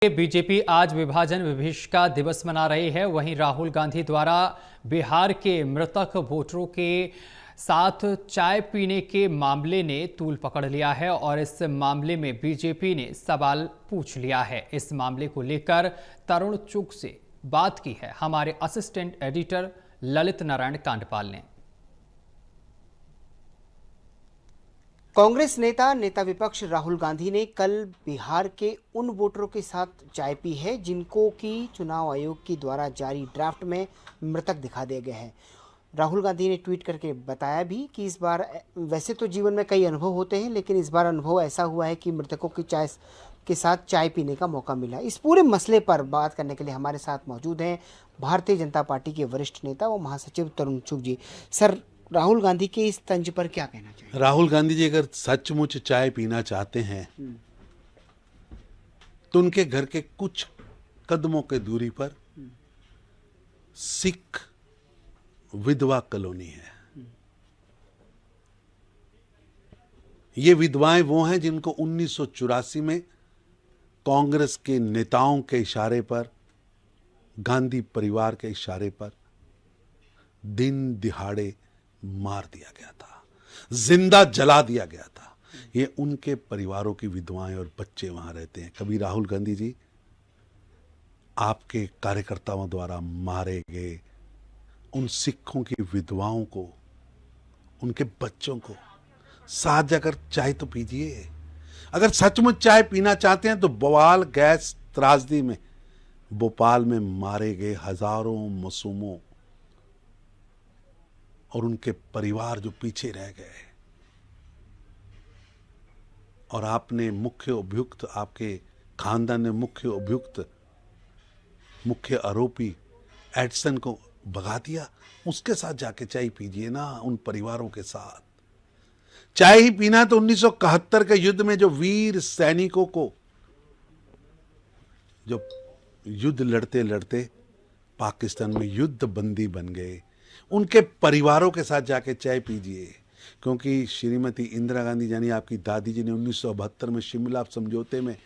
BJP आज विभाजन विभीषिका दिवस मना रही है। वहीं राहुल गांधी द्वारा बिहार के मृतक वोटरों के साथ चाय पीने के मामले ने तूल पकड़ लिया है और इस मामले में बीजेपी ने सवाल पूछ लिया है। इस मामले को लेकर तरुण चुग से बात की है हमारे असिस्टेंट एडिटर ललित नारायण कांडपाल ने। कांग्रेस नेता विपक्ष राहुल गांधी ने कल बिहार के उन वोटरों के साथ चाय पी है जिनको कि चुनाव आयोग के द्वारा जारी ड्राफ्ट में मृतक दिखा दिए गए हैं। राहुल गांधी ने ट्वीट करके बताया भी कि इस बार वैसे तो जीवन में कई अनुभव होते हैं, लेकिन इस बार अनुभव ऐसा हुआ है कि मृतकों की चाय के साथ चाय पीने का मौका मिला। इस पूरे मसले पर बात करने के लिए हमारे साथ मौजूद हैं भारतीय जनता पार्टी के वरिष्ठ नेता व महासचिव तरुण चुग जी। सर, राहुल गांधी के इस तंज पर क्या कहना चाहिए? राहुल गांधी जी अगर सचमुच चाय पीना चाहते हैं तो उनके घर के कुछ कदमों के दूरी पर सिख विधवा कॉलोनी है। ये विधवाएं वो हैं जिनको 1984 में कांग्रेस के नेताओं के इशारे पर, गांधी परिवार के इशारे पर दिन दिहाड़े मार दिया गया था, जिंदा जला दिया गया था। ये उनके परिवारों की विधवाएं और बच्चे वहां रहते हैं। कभी राहुल गांधी जी आपके कार्यकर्ताओं द्वारा मारे गए उन सिखों की विधवाओं को, उनके बच्चों को साथ जाकर चाय तो पीजिए। अगर सचमुच चाय पीना चाहते हैं तो बवाल गैस त्रासदी में भोपाल में मारे गए हजारों मासूमों और उनके परिवार जो पीछे रह गए, और आपने मुख्य अभियुक्त, आपके खानदान ने मुख्य आरोपी एडसन को भगा दिया, उसके साथ जाके चाय पीजिए ना, उन परिवारों के साथ। चाय ही पीना तो 1971 के युद्ध में जो वीर सैनिकों को जो युद्ध लड़ते लड़ते पाकिस्तान में युद्ध बंदी बन गए, उनके परिवारों के साथ जाके चाय पीजिए। क्योंकि श्रीमती इंदिरा गांधी यानी आपकी दादी जी ने 1972 में शिमला समझौते में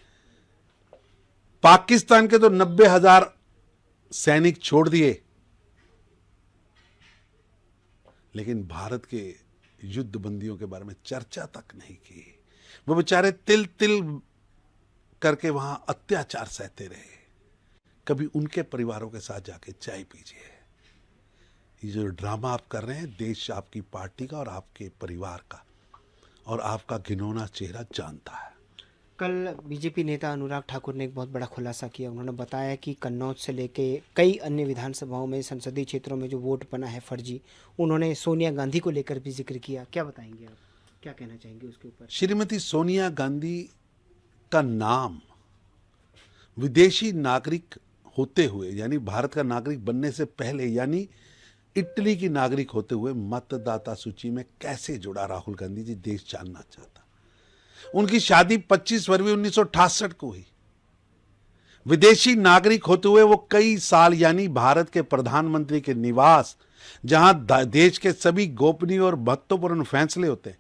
पाकिस्तान के तो 90,000 सैनिक छोड़ दिए, लेकिन भारत के युद्ध बंदियों के बारे में चर्चा तक नहीं की। वो बेचारे तिल तिल करके वहां अत्याचार सहते रहे। कभी उनके परिवारों के साथ जाके चाय पीजिए। ये जो ड्रामा आप कर रहे हैं देश आपकी पार्टी का और आपके परिवार का और आपका घिनौना चेहरा जानता है। कल बीजेपी नेता अनुराग ठाकुर ने एक बहुत बड़ा खुलासा किया। उन्होंने बताया कि कन्नौज से लेके कई अन्य विधानसभाओं में, संसदीय क्षेत्रों में जो वोट बना है फर्जी, उन्होंने सोनिया गांधी को लेकर भी जिक्र किया। क्या बताएंगे आप, क्या कहना चाहेंगे उसके ऊपर? श्रीमती सोनिया गांधी का नाम विदेशी नागरिक होते हुए, यानी भारत का नागरिक बनने से पहले, यानी इटली की नागरिक होते हुए मतदाता सूची में कैसे जुड़ा राहुल गांधी जी, देश जानना चाहता। उनकी शादी 25 फरवरी 1968 को हुई। विदेशी नागरिक होते हुए वो कई साल, यानी भारत के प्रधानमंत्री के निवास, जहां देश के सभी गोपनीय और महत्वपूर्ण फैसले होते हैं,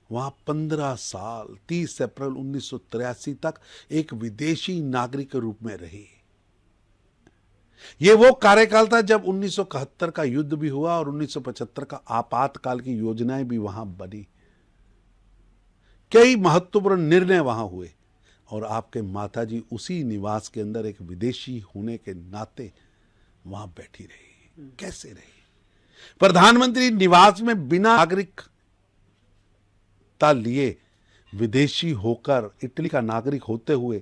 वहां 15 साल 30 अप्रैल 1983 तक एक विदेशी नागरिक के रूप में रही। ये वो कार्यकाल था जब 1971 का युद्ध भी हुआ और 1975 का आपातकाल की योजनाएं भी वहां बनी। कई महत्वपूर्ण निर्णय वहां हुए और आपके माताजी उसी निवास के अंदर एक विदेशी होने के नाते वहां बैठी रही। कैसे रही? प्रधानमंत्री निवास में बिना नागरिकता लिए, विदेशी होकर, इटली का नागरिक होते हुए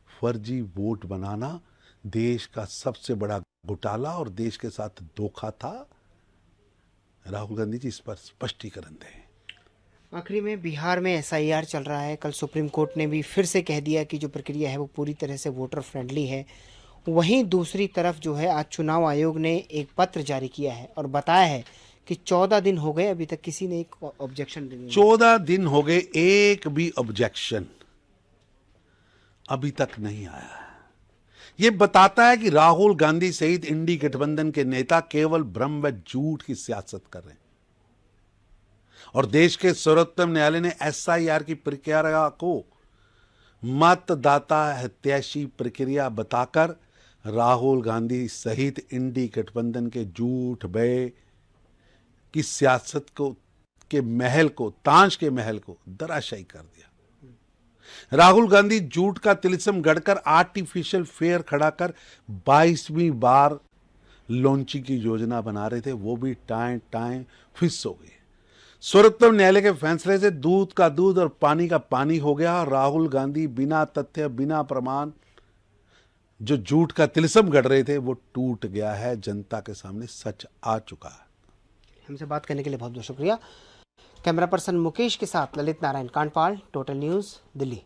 फर्जी वोट बनाना देश का सबसे बड़ा घोटाला और देश के साथ धोखा था। राहुल गांधी जी इस पर स्पष्टीकरण दें। आखिरी में, बिहार में एसआईआर चल रहा है। कल सुप्रीम कोर्ट ने भी फिर से कह दिया कि जो प्रक्रिया है वो पूरी तरह से वोटर फ्रेंडली है। वहीं दूसरी तरफ जो है, आज चुनाव आयोग ने एक पत्र जारी किया है और बताया है कि 14 दिन हो गए, अभी तक किसी ने एक ऑब्जेक्शन नहीं। 14 दिन हो गए, एक भी ऑब्जेक्शन अभी तक नहीं आया है। ये बताता है कि राहुल गांधी सहित इंडी गठबंधन के नेता केवल भ्रम व झूठ की सियासत कर रहे हैं और देश के सर्वोच्च न्यायालय ने एसआईआर की प्रक्रिया को मतदाता हितैषी प्रक्रिया बताकर राहुल गांधी सहित इंडी गठबंधन के झूठ भय की सियासत को के महल को, ताश के महल को धराशायी कर दिया। राहुल गांधी झूठ का तिलिस्म गढ़कर आर्टिफिशियल फेयर खड़ा कर 22वीं बार लॉन्चिंग की योजना बना रहे थे, वो भी टाइम फिस हो गई। सर्वोच्च न्यायालय के फैसले से दूध का दूध और पानी का पानी हो गया। राहुल गांधी बिना तथ्य बिना प्रमाण जो झूठ का तिलिस्म गढ़ रहे थे वो टूट गया है, जनता के सामने सच आ चुका है। हमसे बात करने के लिए बहुत बहुत शुक्रिया। कैमरा पर्सन मुकेश के साथ ललित नारायण कांडपाल, टोटल न्यूज़, दिल्ली।